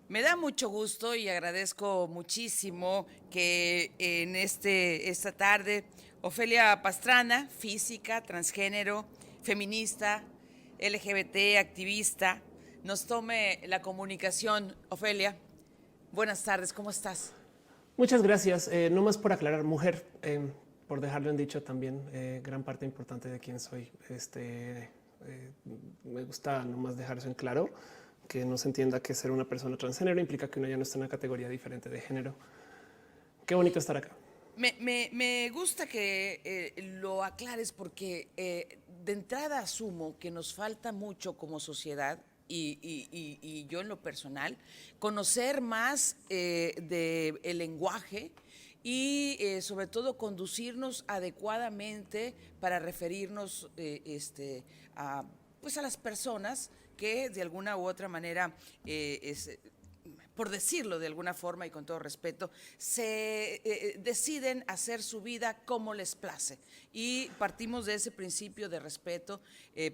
Me da mucho gusto y agradezco muchísimo que en esta tarde Ofelia Pastrana, física, transgénero, feminista, LGBT, activista, nos tome la comunicación. Ofelia, buenas tardes, ¿cómo estás? Muchas gracias. No más por aclarar, mujer, por dejarlo en dicho también, gran parte importante de quién soy. Me gusta nomás dejar eso en claro, que no se entienda que ser una persona transgénero implica que uno ya no está en una categoría diferente de género. Qué bonito estar acá. Me gusta que lo aclares porque de entrada asumo que nos falta mucho como sociedad y yo en lo personal, conocer más del lenguaje y sobre todo conducirnos adecuadamente para referirnos a, pues a las personas que de alguna u otra manera por decirlo de alguna forma y con todo respeto, deciden hacer su vida como les place. Y partimos de ese principio de respeto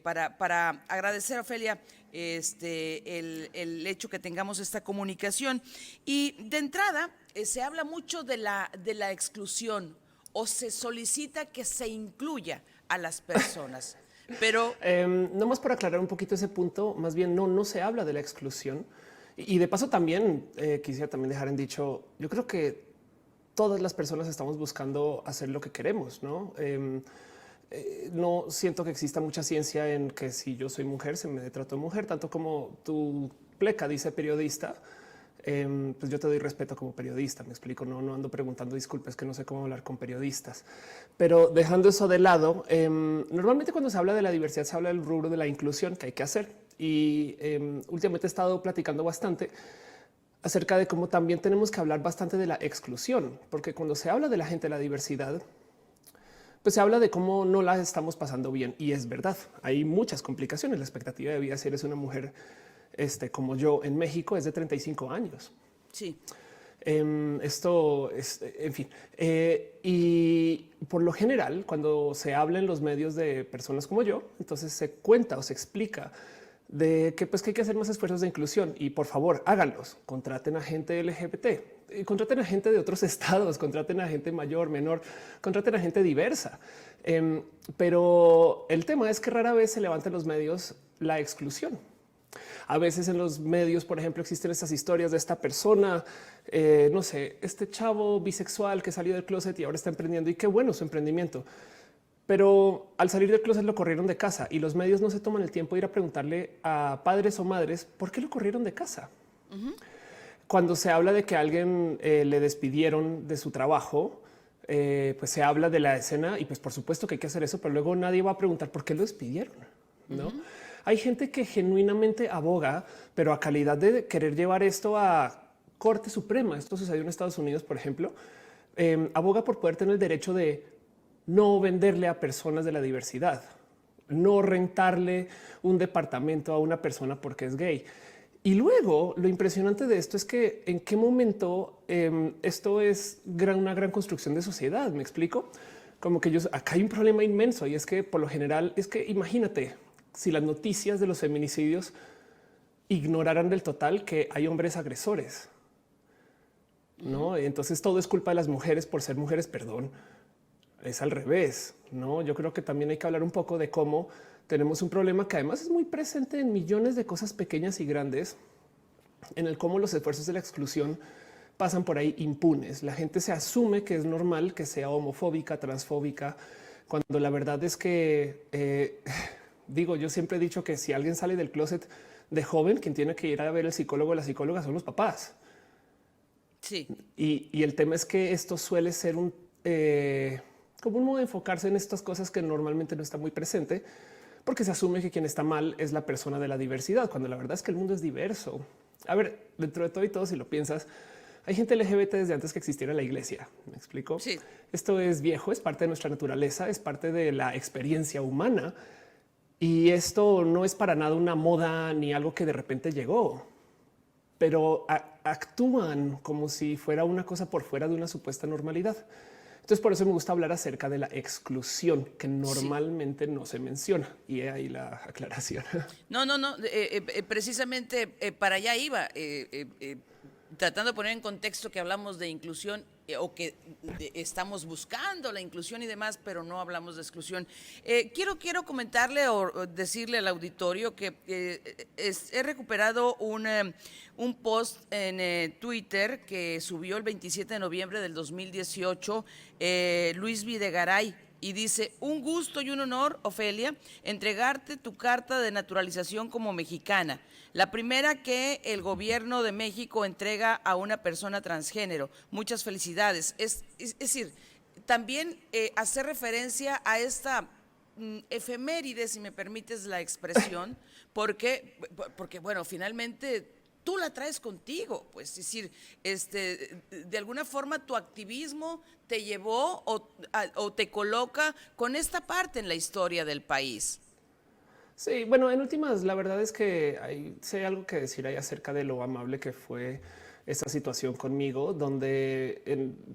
para agradecer a Ofelia el hecho que tengamos esta comunicación. Y de entrada, se habla mucho de la exclusión o se solicita que se incluya a las personas. Pero Nomás por aclarar un poquito ese punto, más bien no se habla de la exclusión. Y de paso también quisiera también dejar en dicho, yo creo que todas las personas estamos buscando hacer lo que queremos, ¿no? No siento que exista mucha ciencia en que si yo soy mujer se me trato de mujer, tanto como tu pleca dice periodista. Pues yo te doy respeto como periodista. Me explico. No ando preguntando disculpas, que no sé cómo hablar con periodistas, pero dejando eso de lado, normalmente cuando se habla de la diversidad se habla del rubro de la inclusión que hay que hacer. Y últimamente he estado platicando bastante acerca de cómo también tenemos que hablar bastante de la exclusión, porque cuando se habla de la gente de la diversidad, pues se habla de cómo no la estamos pasando bien. Y es verdad, hay muchas complicaciones. La expectativa de vida si eres una mujer como yo en México es de 35 años. sí. Esto es, en fin, y por lo general, cuando se habla en los medios de personas como yo, entonces se cuenta o se explica de que, pues, que hay que hacer más esfuerzos de inclusión y por favor háganlos. Contraten a gente LGBT, contraten a gente de otros estados, contraten a gente mayor, menor, contraten a gente diversa. Pero el tema es que rara vez se levanta en los medios la exclusión. A veces en los medios, por ejemplo, existen estas historias de esta persona, no sé, este chavo bisexual que salió del closet y ahora está emprendiendo y qué bueno su emprendimiento. Pero al salir del closet lo corrieron de casa y los medios no se toman el tiempo de ir a preguntarle a padres o madres por qué lo corrieron de casa. Cuando se habla de que a alguien le despidieron de su trabajo, pues se habla de la escena y pues por supuesto que hay que hacer eso, pero luego nadie va a preguntar por qué lo despidieron. No hay gente que genuinamente aboga, pero a calidad de querer llevar esto a Corte Suprema. Esto sucedió en Estados Unidos, por ejemplo. Aboga por poder tener el derecho de no venderle a personas de la diversidad, no rentarle un departamento a una persona porque es gay. Y luego lo impresionante de esto es que en qué momento esto es una gran construcción de sociedad. Me explico como que acá hay un problema inmenso y es que por lo general es que imagínate si las noticias de los feminicidios ignoraran del total que hay hombres agresores. No, entonces todo es culpa de las mujeres por ser mujeres. Perdón, es al revés. No, yo creo que también hay que hablar un poco de cómo tenemos un problema que además es muy presente en millones de cosas pequeñas y grandes, en el cómo los esfuerzos de la exclusión pasan por ahí impunes. La gente se asume que es normal que sea homofóbica, transfóbica, cuando la verdad es que digo, yo siempre he dicho que si alguien sale del closet de joven, quien tiene que ir a ver el psicólogo o la psicóloga son los papás. Sí. Y el tema es que esto suele ser como un modo de enfocarse en estas cosas que normalmente no está muy presente, porque se asume que quien está mal es la persona de la diversidad, cuando la verdad es que el mundo es diverso. A ver, dentro de todo y todo, si lo piensas, hay gente LGBT desde antes que existiera la iglesia. Me explico. Sí. Esto es viejo, es parte de nuestra naturaleza, es parte de la experiencia humana. Y esto no es para nada una moda ni algo que de repente llegó, pero actúan como si fuera una cosa por fuera de una supuesta normalidad. Entonces, por eso me gusta hablar acerca de la exclusión, que normalmente no se menciona. Y ahí la aclaración. No. Precisamente para allá iba. Tratando de poner en contexto que hablamos de inclusión o que estamos buscando la inclusión y demás, pero no hablamos de exclusión. Quiero comentarle o decirle al auditorio que he recuperado un post en Twitter que subió el 27 de noviembre del 2018 Luis Videgaray. Y dice: un gusto y un honor, Ofelia, entregarte tu carta de naturalización como mexicana. La primera que el gobierno de México entrega a una persona transgénero. Muchas felicidades. Es decir, también hacer referencia a esta efeméride, si me permites la expresión, porque bueno, finalmente tú la traes contigo, pues, es decir, de alguna forma tu activismo te llevó o te coloca con esta parte en la historia del país. Sí, bueno, en últimas, la verdad es que sé algo que decir ahí acerca de lo amable que fue esta situación conmigo, donde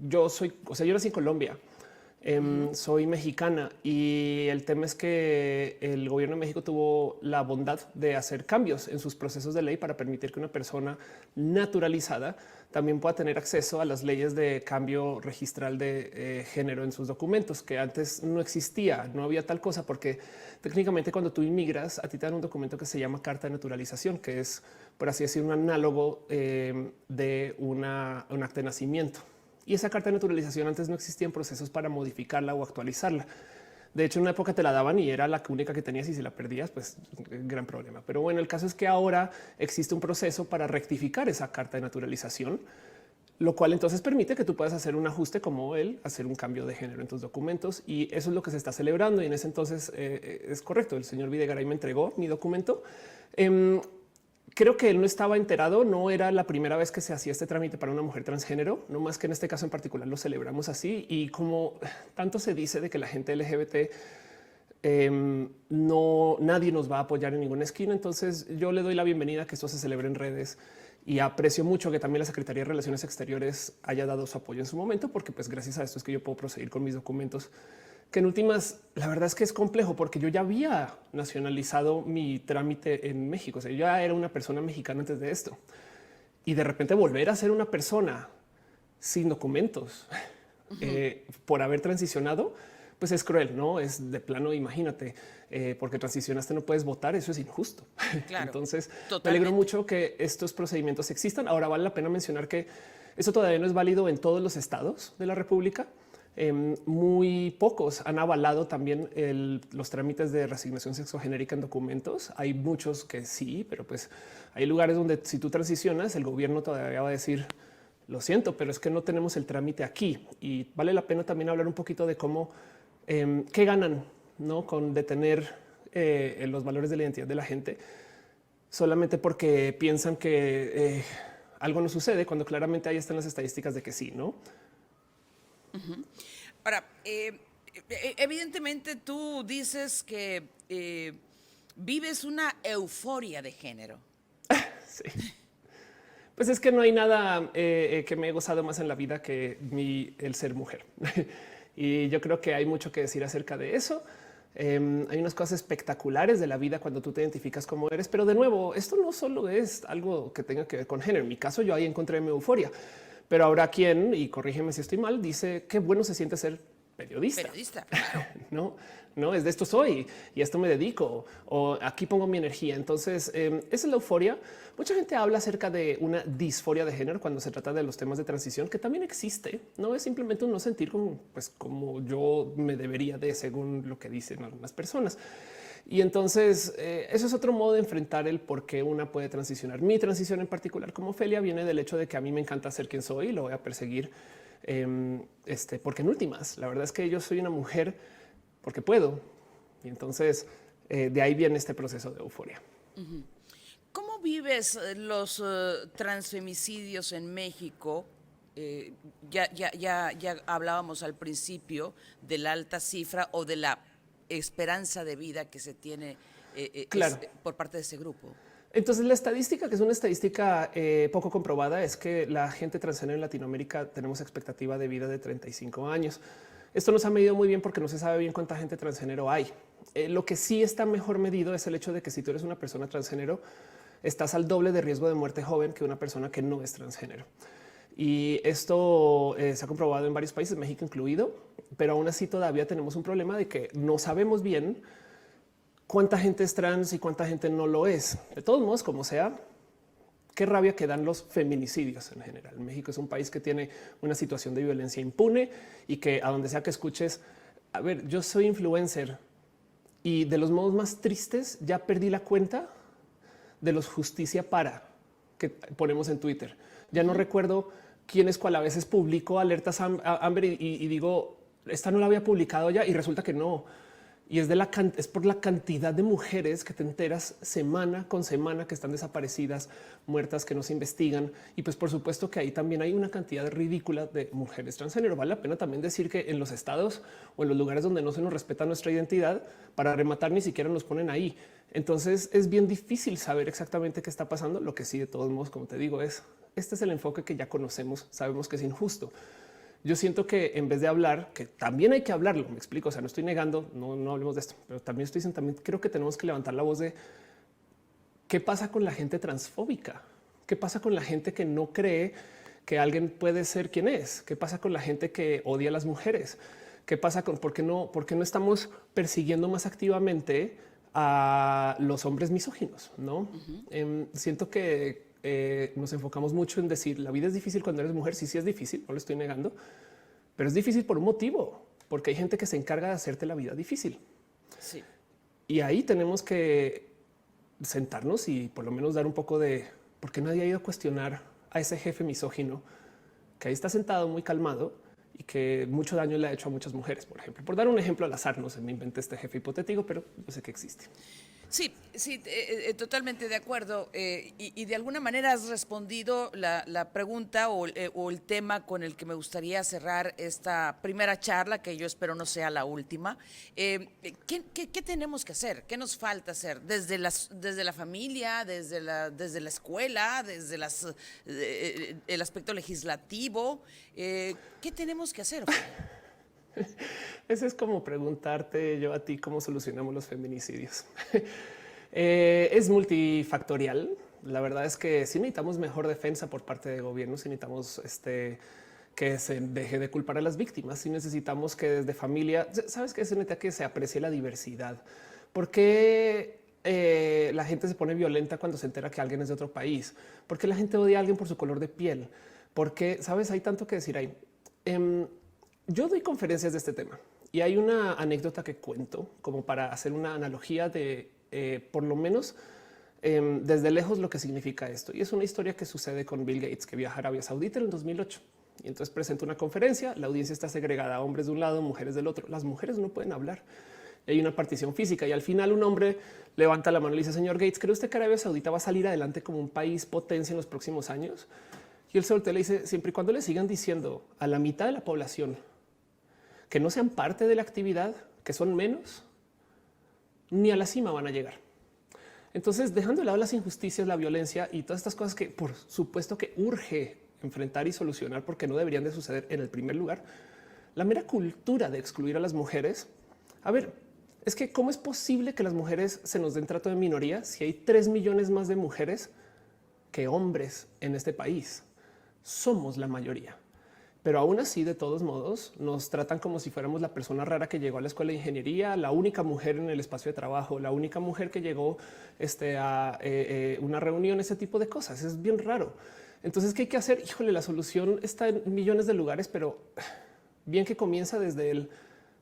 yo nací en Colombia. Soy mexicana y el tema es que el gobierno de México tuvo la bondad de hacer cambios en sus procesos de ley para permitir que una persona naturalizada también pueda tener acceso a las leyes de cambio registral de género en sus documentos, que antes no existía, no había tal cosa, porque técnicamente cuando tú inmigras, a ti te dan un documento que se llama carta de naturalización, que es, por así decir, un análogo de un acta de nacimiento. Y esa carta de naturalización antes no existían procesos para modificarla o actualizarla. De hecho, en una época te la daban y era la única que tenías, y si la perdías, pues gran problema. Pero bueno, el caso es que ahora existe un proceso para rectificar esa carta de naturalización, lo cual entonces permite que tú puedas hacer un ajuste como hacer un cambio de género en tus documentos. Y eso es lo que se está celebrando. Y en ese entonces es correcto. El señor Videgaray me entregó mi documento. Creo que él no estaba enterado, no era la primera vez que se hacía este trámite para una mujer transgénero, no más que en este caso en particular lo celebramos así. Y como tanto se dice de que la gente LGBT nadie nos va a apoyar en ninguna esquina, entonces yo le doy la bienvenida a que esto se celebre en redes y aprecio mucho que también la Secretaría de Relaciones Exteriores haya dado su apoyo en su momento, porque pues gracias a esto es que yo puedo proseguir con mis documentos, que en últimas, la verdad es que es complejo porque yo ya había nacionalizado mi trámite en México. O sea, yo ya era una persona mexicana antes de esto y de repente volver a ser una persona sin documentos por haber transicionado, pues es cruel, no es de plano. Imagínate, porque transicionaste, no puedes votar. Eso es injusto. Claro, entonces, totalmente. me alegro mucho que estos procedimientos existan. Ahora vale la pena mencionar que eso todavía no es válido en todos los estados de la República. Muy pocos han avalado también los trámites de reasignación sexogenérica en documentos. Hay muchos que sí, pero pues hay lugares donde si tú transicionas, el gobierno todavía va a decir: lo siento, pero es que no tenemos el trámite aquí. Y vale la pena también hablar un poquito de cómo, qué ganan, ¿no?, con detener los valores de la identidad de la gente solamente porque piensan que algo no sucede, cuando claramente ahí están las estadísticas de que sí, ¿no? Ahora, evidentemente tú dices que vives una euforia de género. Sí. Pues es que no hay nada que me he gozado más en la vida que el ser mujer. Y yo creo que hay mucho que decir acerca de eso. Hay unas cosas espectaculares de la vida cuando tú te identificas como eres, pero de nuevo, esto no solo es algo que tenga que ver con género. En mi caso, yo ahí encontré mi euforia. Pero habrá quien, y corrígeme si estoy mal, dice qué bueno se siente ser periodista. Periodista, claro. No, es de esto soy y a esto me dedico, o aquí pongo mi energía. Entonces, esa es la euforia. Mucha gente habla acerca de una disforia de género cuando se trata de los temas de transición, que también existe. No es simplemente un no sentir como yo me debería de, según lo que dicen algunas personas. Y entonces eso es otro modo de enfrentar el por qué una puede transicionar. Mi transición en particular como Ofelia viene del hecho de que a mí me encanta ser quien soy y lo voy a perseguir. Porque en últimas, la verdad es que yo soy una mujer porque puedo. Y entonces de ahí viene este proceso de euforia. ¿Cómo vives los transfemicidios en México? Ya hablábamos al principio de la alta cifra o de la esperanza de vida que se tiene Claro. por parte de ese grupo. Entonces, la estadística, que es una estadística poco comprobada, es que la gente transgénero en Latinoamérica tenemos expectativa de vida de 35 años. Esto no se ha medido muy bien porque no se sabe bien cuánta gente transgénero hay. Lo que sí está mejor medido es el hecho de que si tú eres una persona transgénero, estás al doble de riesgo de muerte joven que una persona que no es transgénero. Y esto se ha comprobado en varios países, México incluido, pero aún así todavía tenemos un problema de que no sabemos bien cuánta gente es trans y cuánta gente no lo es. De todos modos, como sea, qué rabia que dan los feminicidios en general. México es un país que tiene una situación de violencia impune y que a donde sea que escuches, a ver, yo soy influencer y de los modos más tristes ya perdí la cuenta de los justicia para que ponemos en Twitter. Ya no recuerdo quién es cuál. A veces publico alertas Amber y digo, esta no la había publicado ya y resulta que no. Y es por la cantidad de mujeres que te enteras semana con semana que están desaparecidas, muertas, que no se investigan. Y pues por supuesto que ahí también hay una cantidad ridícula de mujeres transgénero. Vale la pena también decir que en los estados o en los lugares donde no se nos respeta nuestra identidad, para rematar ni siquiera nos ponen ahí. Entonces es bien difícil saber exactamente qué está pasando. Lo que sí, de todos modos, como te digo, este es el enfoque que ya conocemos, sabemos que es injusto. Yo siento que en vez de hablar, que también hay que hablarlo, me explico, o sea, no estoy negando, no hablemos de esto, pero también estoy diciendo, también creo que tenemos que levantar la voz de qué pasa con la gente transfóbica, qué pasa con la gente que no cree que alguien puede ser quien es, qué pasa con la gente que odia a las mujeres, qué pasa con por qué no estamos persiguiendo más activamente a los hombres misóginos, ¿no? Siento que nos enfocamos mucho en decir la vida es difícil cuando eres mujer. Sí, sí es difícil, no lo estoy negando, pero es difícil por un motivo, porque hay gente que se encarga de hacerte la vida difícil. Sí. Y ahí tenemos que sentarnos y por lo menos dar un poco de por qué nadie ha ido a cuestionar a ese jefe misógino que ahí está sentado muy calmado y que mucho daño le ha hecho a muchas mujeres, por ejemplo. Por dar un ejemplo al azar, no se me inventé este jefe hipotético, pero yo sé que existe. Sí, sí, totalmente de acuerdo. Y de alguna manera has respondido la pregunta o el tema con el que me gustaría cerrar esta primera charla, que yo espero no sea la última. ¿Qué tenemos que hacer? ¿Qué nos falta hacer? Desde la familia, desde la escuela, desde el aspecto legislativo. ¿Qué tenemos que hacer? Ese es como preguntarte yo a ti cómo solucionamos los feminicidios. Es multifactorial. La verdad es que sí necesitamos mejor defensa por parte de gobierno, sí necesitamos que se deje de culpar a las víctimas, sí necesitamos que desde familia, sabes que se necesita que se aprecie la diversidad. ¿Por qué la gente se pone violenta cuando se entera que alguien es de otro país? ¿Por qué la gente odia a alguien por su color de piel? Porque, sabes, hay tanto que decir ahí. Yo doy conferencias de este tema y hay una anécdota que cuento como para hacer una analogía de por lo menos desde lejos lo que significa esto. Y es una historia que sucede con Bill Gates, que viaja a Arabia Saudita en el 2008. Y entonces presenta una conferencia, la audiencia está segregada, hombres de un lado, mujeres del otro. Las mujeres no pueden hablar. Hay una partición física y al final un hombre levanta la mano y le dice, señor Gates, ¿cree usted que Arabia Saudita va a salir adelante como un país potencia en los próximos años? Y él se voltea y le dice, siempre y cuando le sigan diciendo a la mitad de la población que no sean parte de la actividad, que son menos, ni a la cima van a llegar. Entonces, dejando de lado las injusticias, la violencia y todas estas cosas que por supuesto que urge enfrentar y solucionar porque no deberían de suceder en el primer lugar, la mera cultura de excluir a las mujeres. A ver, es que ¿cómo es posible que las mujeres se nos den trato de minoría si hay 3 millones más de mujeres que hombres en este país? Somos la mayoría. Pero aún así, de todos modos, nos tratan como si fuéramos la persona rara que llegó a la escuela de ingeniería, la única mujer en el espacio de trabajo, la única mujer que llegó a una reunión, ese tipo de cosas. Es bien raro. Entonces, ¿qué hay que hacer? Híjole, la solución está en millones de lugares, pero bien que comienza desde el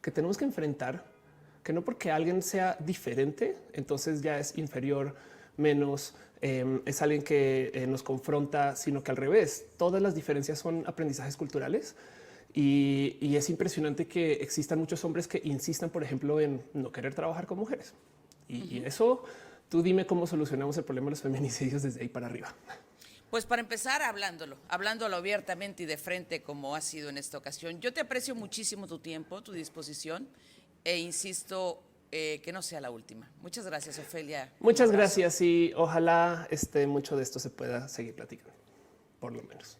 que tenemos que enfrentar que no porque alguien sea diferente, entonces ya es inferior, menos, es alguien que nos confronta, sino que al revés, todas las diferencias son aprendizajes culturales y es impresionante que existan muchos hombres que insistan, por ejemplo, en no querer trabajar con mujeres. Y eso, tú dime cómo solucionamos el problema de los feminicidios desde ahí para arriba. Pues para empezar, hablándolo abiertamente y de frente como ha sido en esta ocasión. Yo te aprecio muchísimo tu tiempo, tu disposición e insisto, que no sea la última. Muchas gracias, Ofelia. Muchas gracias y ojalá mucho de esto se pueda seguir platicando, por lo menos.